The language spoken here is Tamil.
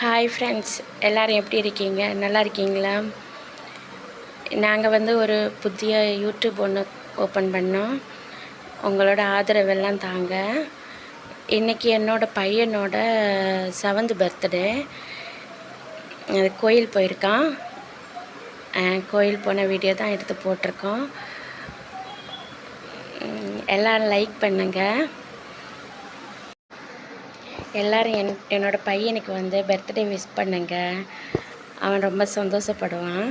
ஹாய் ஃப்ரெண்ட்ஸ், எல்லோரும் எப்படி இருக்கீங்க? நல்லா இருக்கீங்களா? நாங்கள் ஒரு புதிய யூடியூப் ஒன்று ஓப்பன் பண்ணோம். உங்களோட ஆதரவெல்லாம் தாங்க. இன்றைக்கி என்னோடய பையனோட 7th பர்த்டே. கோயில் போயிருக்கான். கோயில் போன வீடியோ தான் எடுத்து போட்டிருக்கோம். எல்லோரும் லைக் பண்ணுங்கள். எல்லோரும் என்னோடய பையனுக்கு பர்த்டே விஷ் பண்ணுங்க. அவன் ரொம்ப சந்தோஷப்படுவான்.